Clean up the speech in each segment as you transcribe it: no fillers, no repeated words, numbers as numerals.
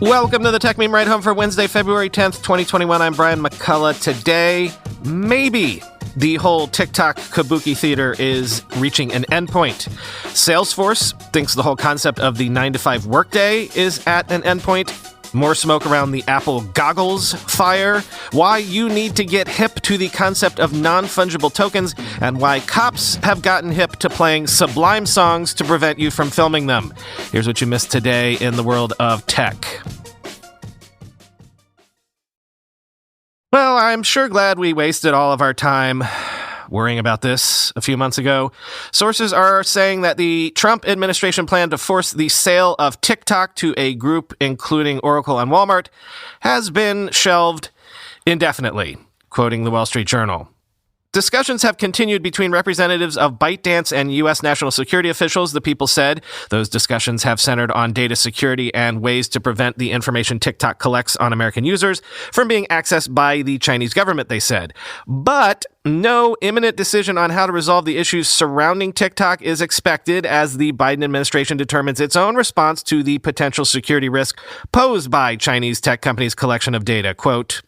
Welcome to the Tech Meme Ride Home for Wednesday, February 10th, 2021. I'm Brian McCullough. Today, maybe the whole TikTok kabuki theater is reaching an endpoint. Salesforce thinks the whole concept of the 9-to-5 workday is at an endpoint. More smoke around the Apple goggles fire, why you need to get hip to the concept of non-fungible tokens, and why cops have gotten hip to playing Sublime songs to prevent you from filming them. Here's what you missed today in the world of tech. Well, I'm sure glad we wasted all of our time worrying about this a few months ago. Sources are saying that the Trump administration plan to force the sale of TikTok to a group including Oracle and Walmart has been shelved indefinitely, quoting the Wall Street Journal. Discussions have continued between representatives of ByteDance and U.S. national security officials, the People said. Those discussions have centered on data security and ways to prevent the information TikTok collects on American users from being accessed by the Chinese government, they said. But no imminent decision on how to resolve the issues surrounding TikTok is expected as the Biden administration determines its own response to the potential security risk posed by Chinese tech companies' collection of data. Quote,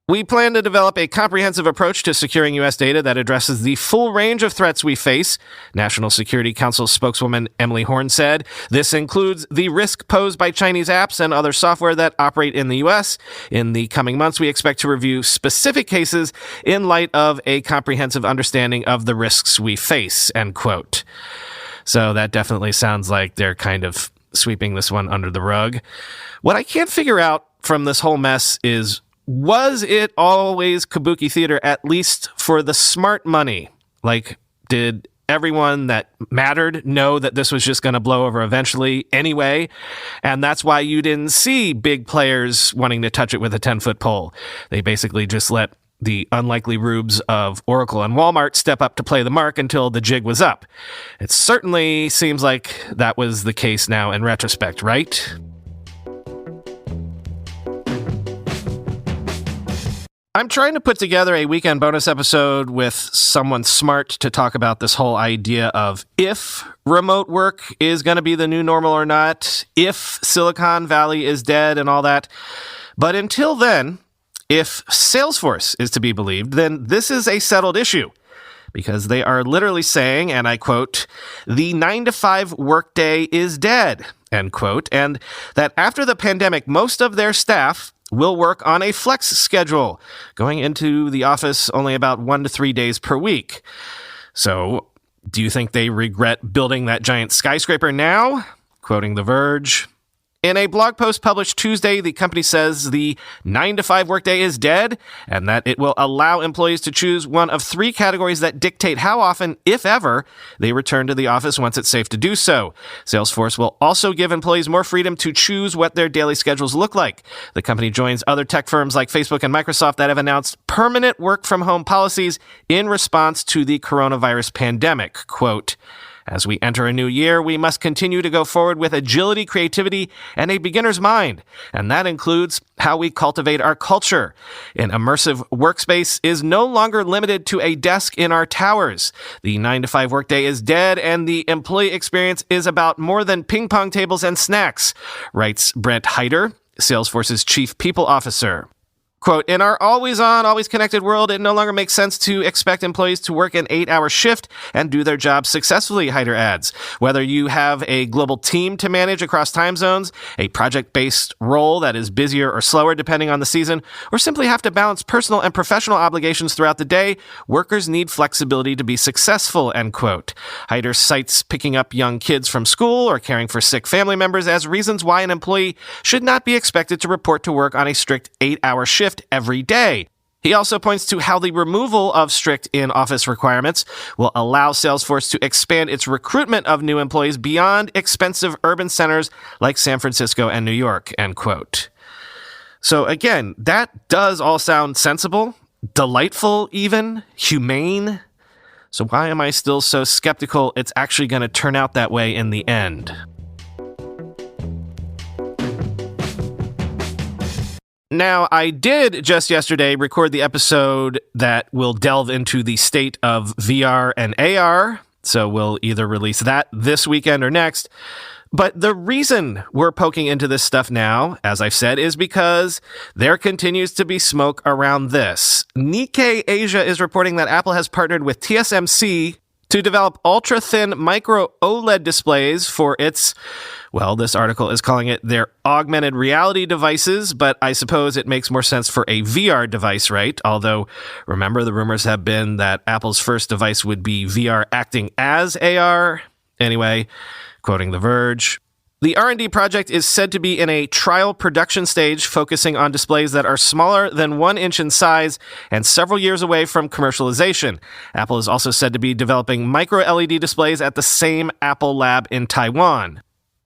"We plan to develop a comprehensive approach to securing U.S. data that addresses the full range of threats we face," National Security Council spokeswoman Emily Horn said. "This includes the risk posed by Chinese apps and other software that operate in the U.S. In the coming months, we expect to review specific cases in light of a comprehensive understanding of the risks we face," end quote. So that definitely sounds like they're kind of sweeping this one under the rug. What I can't figure out from this whole mess is, was it always kabuki theater, at least for the smart money? Like, did everyone that mattered know that this was just going to blow over eventually anyway? And that's why you didn't see big players wanting to touch it with a 10-foot pole. They basically just let the unlikely rubes of Oracle and Walmart step up to play the mark until the jig was up. It certainly seems like that was the case now in retrospect, right? I'm trying to put together a weekend bonus episode with someone smart to talk about this whole idea of if remote work is going to be the new normal or not, if Silicon Valley is dead and all that. But until then, if Salesforce is to be believed, then this is a settled issue. Because they are literally saying, and I quote, "The 9-to-5 workday is dead," end quote, and that after the pandemic, most of their staff will work on a flex schedule, going into the office only about 1 to 3 days per week. So, do you think they regret building that giant skyscraper now? Quoting The Verge, "In a blog post published Tuesday, the company says the 9-to-5 workday is dead and that it will allow employees to choose one of 3 categories that dictate how often, if ever, they return to the office once it's safe to do so. Salesforce will also give employees more freedom to choose what their daily schedules look like. The company joins other tech firms like Facebook and Microsoft that have announced permanent work-from-home policies in response to the coronavirus pandemic." Quote, "As we enter a new year, we must continue to go forward with agility, creativity, and a beginner's mind. And that includes how we cultivate our culture. An immersive workspace is no longer limited to a desk in our towers. The 9-to-5 workday is dead, and the employee experience is about more than ping pong tables and snacks," writes Brent Hyder, Salesforce's chief people officer. Quote, "In our always-on, always-connected world, it no longer makes sense to expect employees to work an 8-hour shift and do their jobs successfully," Hyder adds. "Whether you have a global team to manage across time zones, a project-based role that is busier or slower depending on the season, or simply have to balance personal and professional obligations throughout the day, workers need flexibility to be successful," end quote. Hyder cites picking up young kids from school or caring for sick family members as reasons why an employee should not be expected to report to work on a strict 8-hour shift every day. He also points to how the removal of strict in-office requirements will allow Salesforce to expand its recruitment of new employees beyond expensive urban centers like San Francisco and New York, end quote. So again, that does all sound sensible, delightful even, humane. So why am I still so skeptical it's actually going to turn out that way in the end? Now, I did just yesterday record the episode that will delve into the state of VR and AR, so we'll either release that this weekend or next. But the reason we're poking into this stuff now, as I've said, is because there continues to be smoke around this. Nikkei Asia is reporting that Apple has partnered with TSMC to develop ultra-thin micro OLED displays for its, well, this article is calling it their augmented reality devices, but I suppose it makes more sense for a VR device, right? Although, remember, the rumors have been that Apple's first device would be VR acting as AR. Anyway, quoting The Verge, the R&D project is said to be in a trial production stage, focusing on displays that are smaller than 1 inch in size and several years away from commercialization. Apple is also said to be developing micro-LED displays at the same Apple lab in Taiwan.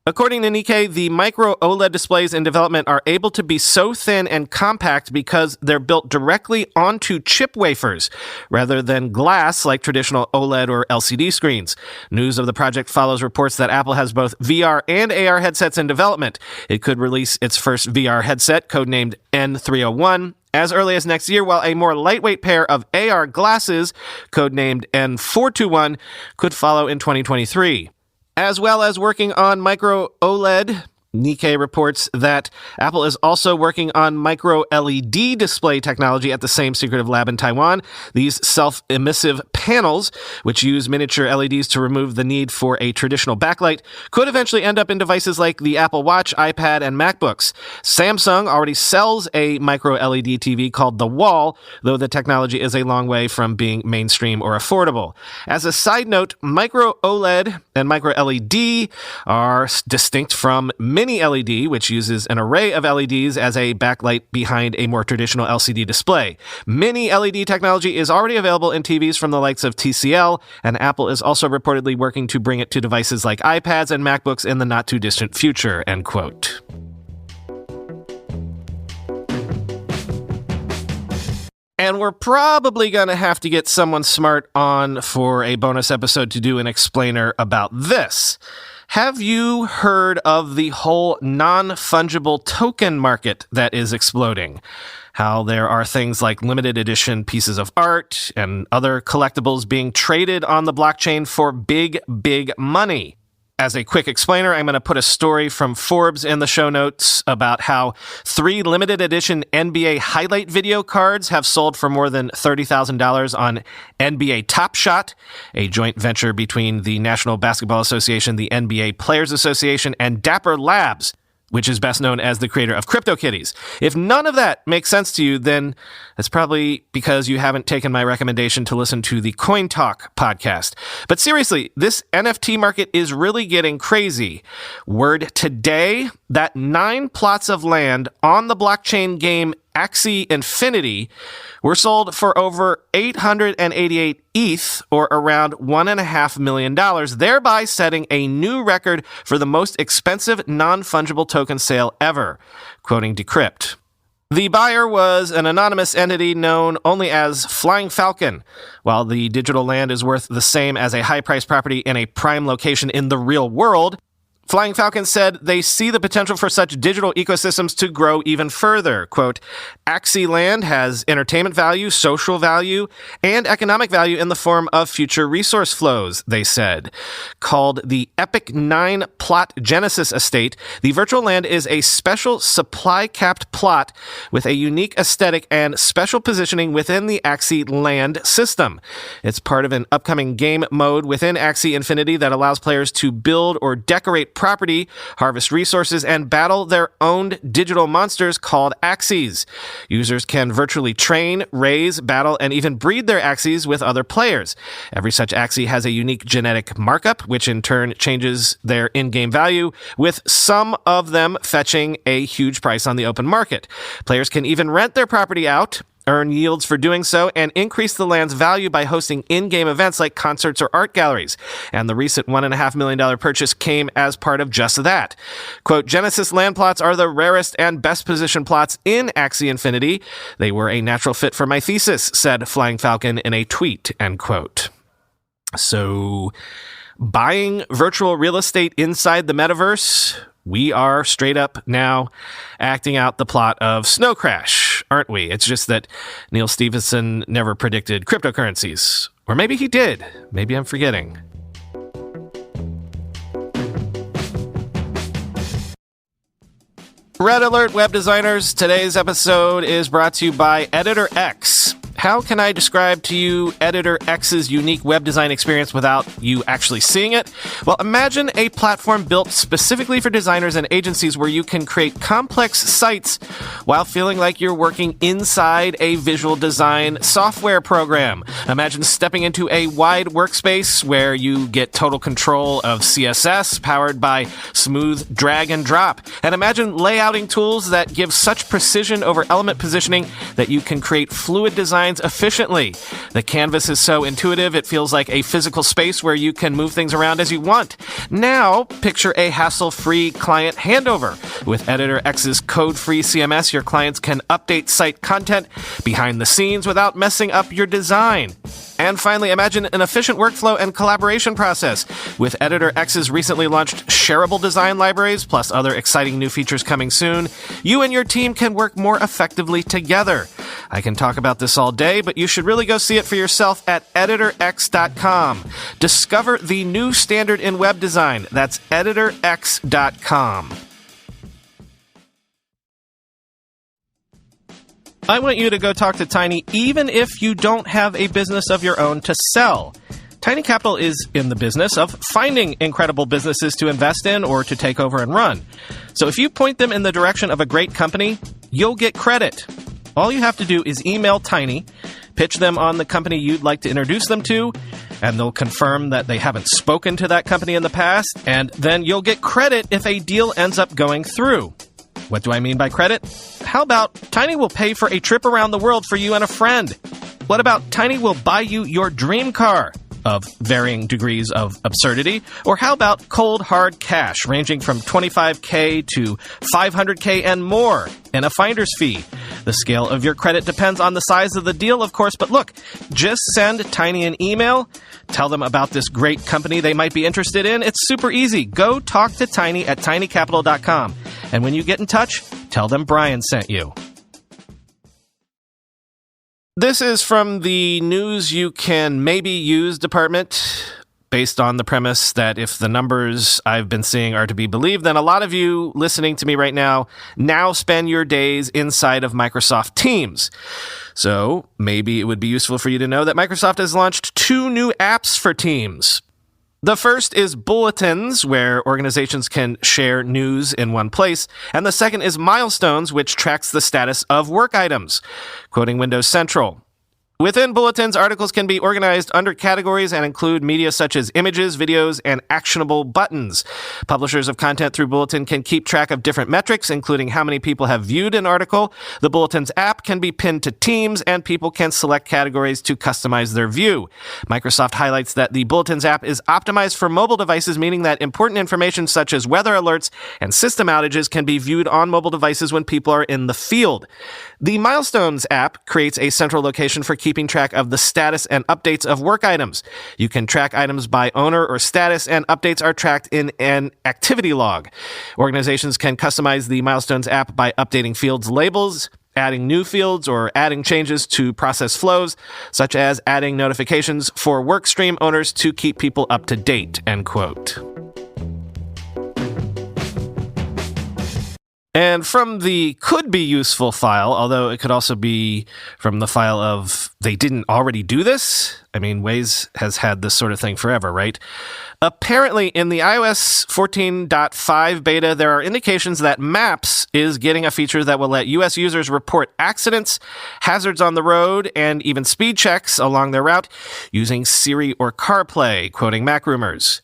According to Nikkei, the micro OLED displays in development are able to be so thin and compact because they're built directly onto chip wafers, rather than glass like traditional OLED or LCD screens. News of the project follows reports that Apple has both VR and AR headsets in development. It could release its first VR headset, codenamed N301, as early as next year, while a more lightweight pair of AR glasses, codenamed N421, could follow in 2023. As well as working on micro OLED, Nikkei reports that Apple is also working on micro-LED display technology at the same secretive lab in Taiwan. These self-emissive panels, which use miniature LEDs to remove the need for a traditional backlight, could eventually end up in devices like the Apple Watch, iPad, and MacBooks. Samsung already sells a micro-LED TV called The Wall, though the technology is a long way from being mainstream or affordable. As a side note, micro-OLED and micro-LED are distinct from Mini-LED, which uses an array of LEDs as a backlight behind a more traditional LCD display. Mini-LED technology is already available in TVs from the likes of TCL, and Apple is also reportedly working to bring it to devices like iPads and MacBooks in the not-too-distant future, end quote. And we're probably going to have to get someone smart on for a bonus episode to do an explainer about this. Have you heard of the whole non-fungible token market that is exploding? How there are things like limited edition pieces of art and other collectibles being traded on the blockchain for big, big money. As a quick explainer, I'm going to put a story from Forbes in the show notes about how 3 limited edition NBA highlight video cards have sold for more than $30,000 on NBA Top Shot, a joint venture between the National Basketball Association, the NBA Players Association, and Dapper Labs, which is best known as the creator of CryptoKitties. If none of that makes sense to you, then that's probably because you haven't taken my recommendation to listen to the Coin Talk podcast. But seriously, this NFT market is really getting crazy. Word today that 9 plots of land on the blockchain game Axi Infinity were sold for over 888 ETH, or around $1.5 million, thereby setting a new record for the most expensive non-fungible token sale ever, quoting Decrypt. The buyer was an anonymous entity known only as Flying Falcon. While the digital land is worth the same as a high-priced property in a prime location in the real world, Flying Falcon said they see the potential for such digital ecosystems to grow even further. Quote, Axi Land has entertainment value, social value, and economic value in the form of future resource flows, they said. Called the Epic 9 Plot Genesis Estate, the virtual land is a special supply-capped plot with a unique aesthetic and special positioning within the Axi Land system. It's part of an upcoming game mode within Axi Infinity that allows players to build or decorate property, harvest resources, and battle their own digital monsters called Axis. Users can virtually train, raise, battle, and even breed their Axis with other players. Every such Axis has a unique genetic markup, which in turn changes their in-game value, with some of them fetching a huge price on the open market. Players can even rent their property out, earn yields for doing so, and increase the land's value by hosting in-game events like concerts or art galleries. And the recent $1.5 million purchase came as part of just that. Quote, Genesis land plots are the rarest and best positioned plots in Axie Infinity. They were a natural fit for my thesis, said Flying Falcon in a tweet, end quote. So, buying virtual real estate inside the metaverse, we are straight up now acting out the plot of Snow Crash, aren't we? It's just that Neil Stephenson never predicted cryptocurrencies. Or maybe he did. Maybe I'm forgetting. Red Alert web designers, today's episode is brought to you by EditorX. How can I describe to you EditorX's unique web design experience without you actually seeing it? Well, imagine a platform built specifically for designers and agencies where you can create complex sites while feeling like you're working inside a visual design software program. Imagine stepping into a wide workspace where you get total control of CSS powered by smooth drag and drop. And imagine layouting tools that give such precision over element positioning that you can create fluid designs efficiently. The canvas is so intuitive, it feels like a physical space where you can move things around as you want. Now, picture a hassle-free client handover. With EditorX's code-free CMS, your clients can update site content behind the scenes without messing up your design. And finally, imagine an efficient workflow and collaboration process. With EditorX's recently launched shareable design libraries, plus other exciting new features coming soon, you and your team can work more effectively together. I can talk about this all day, but you should really go see it for yourself at EditorX.com. Discover the new standard in web design. That's EditorX.com. I want you to go talk to Tiny even if you don't have a business of your own to sell. Tiny Capital is in the business of finding incredible businesses to invest in or to take over and run. So if you point them in the direction of a great company, you'll get credit. All you have to do is email Tiny, pitch them on the company you'd like to introduce them to, and they'll confirm that they haven't spoken to that company in the past, and then you'll get credit if a deal ends up going through. What do I mean by credit? How about Tiny will pay for a trip around the world for you and a friend? What about Tiny will buy you your dream car? Of varying degrees of absurdity. Or how about cold, hard cash ranging from $25K to $500K and more, and a finder's fee? The scale of your credit depends on the size of the deal, of course, but look, just send Tiny an email, tell them about this great company they might be interested in. It's super easy. Go talk to Tiny at tinycapital.com. And when you get in touch, tell them Brian sent you. This is from the News You Can Maybe Use department, based on the premise that if the numbers I've been seeing are to be believed, then a lot of you listening to me right now spend your days inside of Microsoft Teams. So maybe it would be useful for you to know that Microsoft has launched 2 new apps for Teams. The first is Bulletins, where organizations can share news in one place, and the second is Milestones, which tracks the status of work items. Quoting Windows Central, within Bulletins, articles can be organized under categories and include media such as images, videos, and actionable buttons. Publishers of content through Bulletin can keep track of different metrics, including how many people have viewed an article. The Bulletins app can be pinned to Teams, and people can select categories to customize their view. Microsoft highlights that the Bulletins app is optimized for mobile devices, meaning that important information such as weather alerts and system outages can be viewed on mobile devices when people are in the field. The Milestones app creates a central location for keeping track of the status and updates of work items. You can track items by owner or status, and updates are tracked in an activity log. Organizations can customize the Milestones app by updating fields labels, adding new fields, or adding changes to process flows, such as adding notifications for work stream owners to keep people up to date, end quote. And from the could be useful file, although it could also be from the file of they didn't already do this. I mean, Waze has had this sort of thing forever, right? Apparently, in the iOS 14.5 beta, there are indications that Maps is getting a feature that will let US users report accidents, hazards on the road, and even speed checks along their route using Siri or CarPlay, quoting Mac Rumors.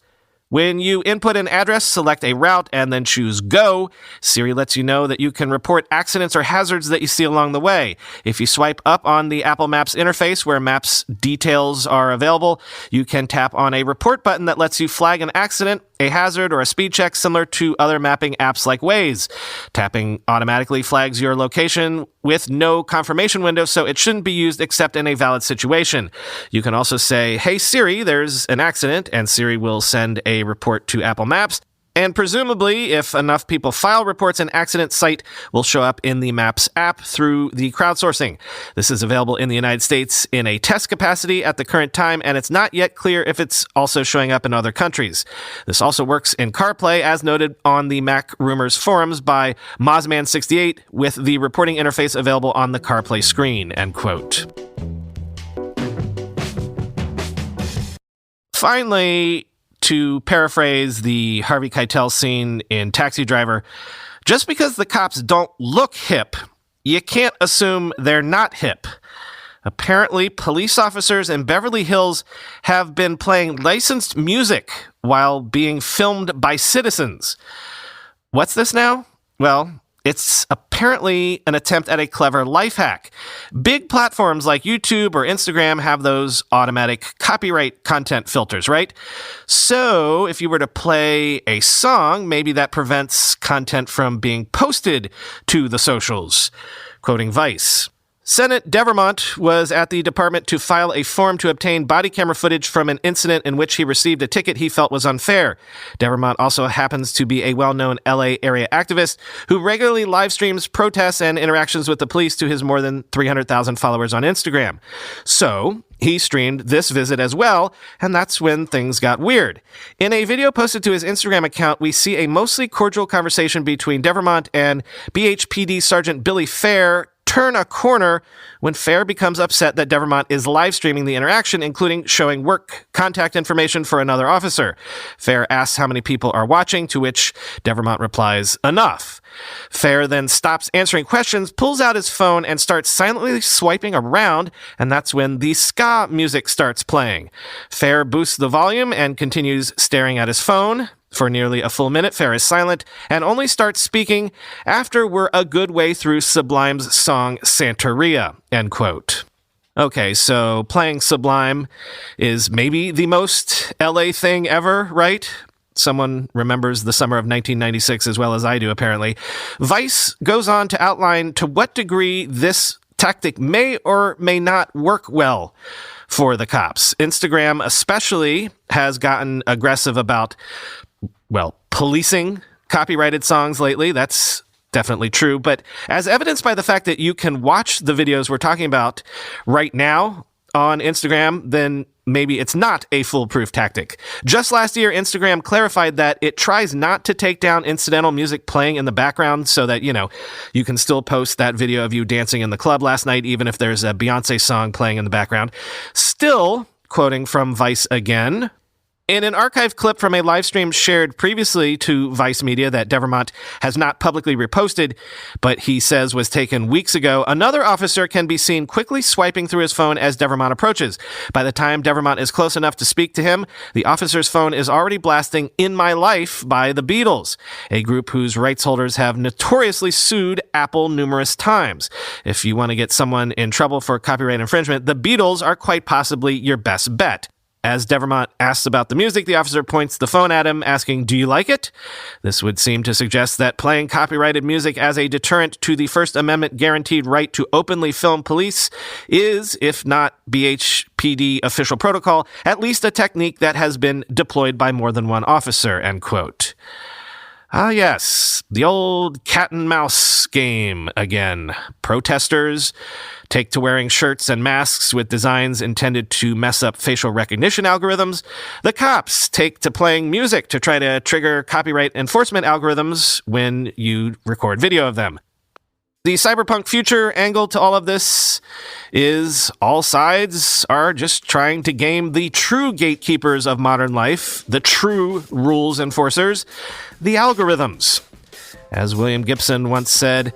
When you input an address, select a route, and then choose Go, Siri lets you know that you can report accidents or hazards that you see along the way. If you swipe up on the Apple Maps interface where Maps details are available, you can tap on a report button that lets you flag an accident, a hazard, or a speed check similar to other mapping apps like Waze. Tapping automatically flags your location with no confirmation window, so it shouldn't be used except in a valid situation. You can also say, "Hey Siri, there's an accident," and Siri will send a report to Apple Maps. And presumably, if enough people file reports, an accident site will show up in the Maps app through the crowdsourcing. This is available in the United States in a test capacity at the current time, and it's not yet clear if it's also showing up in other countries. This also works in CarPlay, as noted on the Mac Rumors forums by Mozzman68, with the reporting interface available on the CarPlay screen, end quote. Finally, to paraphrase the Harvey Keitel scene in Taxi Driver, just because the cops don't look hip, you can't assume they're not hip. Apparently, police officers in Beverly Hills have been playing licensed music while being filmed by citizens. What's this now? Well, it's apparently an attempt at a clever life hack. Big platforms like YouTube or Instagram have those automatic copyright content filters, right? So if you were to play a song, maybe that prevents content from being posted to the socials. Quoting Vice. Senate Devermont was at the department to file a form to obtain body camera footage from an incident in which he received a ticket he felt was unfair. Devermont also happens to be a well-known LA area activist who regularly live streams protests and interactions with the police to his more than 300,000 followers on Instagram. So he streamed this visit as well, and that's when things got weird. In a video posted to his Instagram account, we see a mostly cordial conversation between Devermont and BHPD Sergeant Billy Fair turn a corner when Fair becomes upset that Devermont is live streaming the interaction, including showing work contact information for another officer. Fair asks how many people are watching, to which Devermont replies, "Enough." Fair then stops answering questions, pulls out his phone, and starts silently swiping around, and that's when the ska music starts playing. Fair boosts the volume and continues staring at his phone. For nearly a full minute, Fair is silent and only starts speaking after we're a good way through Sublime's song Santeria, end quote. Okay, so playing Sublime is maybe the most LA thing ever, right? Someone remembers the summer of 1996 as well as I do, apparently. Vice goes on to outline to what degree this tactic may or may not work well for the cops. Instagram especially has gotten aggressive about, well, policing copyrighted songs lately. That's definitely true. But as evidenced by the fact that you can watch the videos we're talking about right now on Instagram, then maybe it's not a foolproof tactic. Just last year, Instagram clarified that it tries not to take down incidental music playing in the background so that, you can still post that video of you dancing in the club last night, even if there's a Beyonce song playing in the background. Still, quoting from Vice again, in an archived clip from a live stream shared previously to Vice Media that Devermont has not publicly reposted, but he says was taken weeks ago, another officer can be seen quickly swiping through his phone as Devermont approaches. By the time Devermont is close enough to speak to him, the officer's phone is already blasting In My Life by the Beatles, a group whose rights holders have notoriously sued Apple numerous times. If you want to get someone in trouble for copyright infringement, the Beatles are quite possibly your best bet. As Devermont asks about the music, the officer points the phone at him, asking, "Do you like it?" This would seem to suggest that playing copyrighted music as a deterrent to the First Amendment guaranteed right to openly film police is, if not BHPD official protocol, at least a technique that has been deployed by more than one officer, end quote. Ah, yes, the old cat and mouse game again. Protesters take to wearing shirts and masks with designs intended to mess up facial recognition algorithms. The cops take to playing music to try to trigger copyright enforcement algorithms when you record video of them. The cyberpunk future angle to all of this is all sides are just trying to game the true gatekeepers of modern life, the true rules enforcers, the algorithms. As William Gibson once said,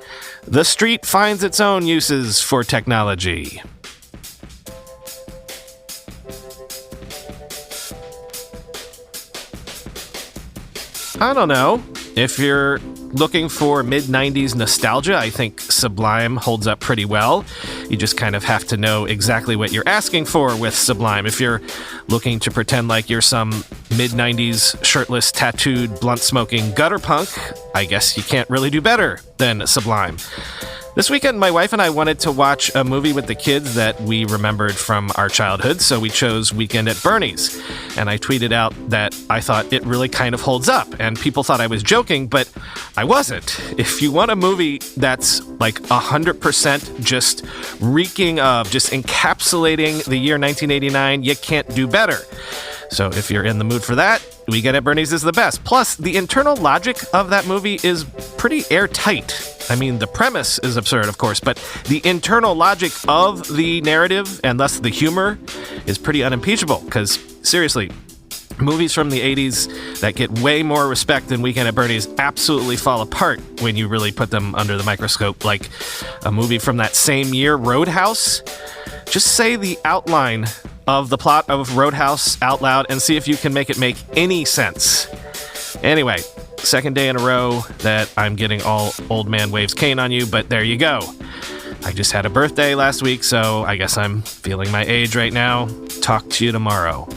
the street finds its own uses for technology. I don't know. If you're looking for mid-90s nostalgia, I think Sublime holds up pretty well. You just kind of have to know exactly what you're asking for with Sublime. If you're looking to pretend like you're some mid-90s shirtless, tattooed, blunt-smoking gutter punk, I guess you can't really do better than Sublime. This weekend, my wife and I wanted to watch a movie with the kids that we remembered from our childhood, so we chose Weekend at Bernie's. And I tweeted out that I thought it really kind of holds up, and people thought I was joking, but I wasn't. If you want a movie that's like 100% just reeking of, just encapsulating the year 1989, you can't do better. So if you're in the mood for that, Weekend at Bernie's is the best. Plus, the internal logic of that movie is pretty airtight. I mean, the premise is absurd, of course, but the internal logic of the narrative, and thus the humor, is pretty unimpeachable. Because, seriously, movies from the 80s that get way more respect than Weekend at Bernie's absolutely fall apart when you really put them under the microscope. Like a movie from that same year, Roadhouse. Just say the outline of the plot of Roadhouse out loud and see if you can make it make any sense. Anyway, second day in a row that I'm getting all old man waves cane on you, but there you go. I just had a birthday last week, so I guess I'm feeling my age right now. Talk to you tomorrow.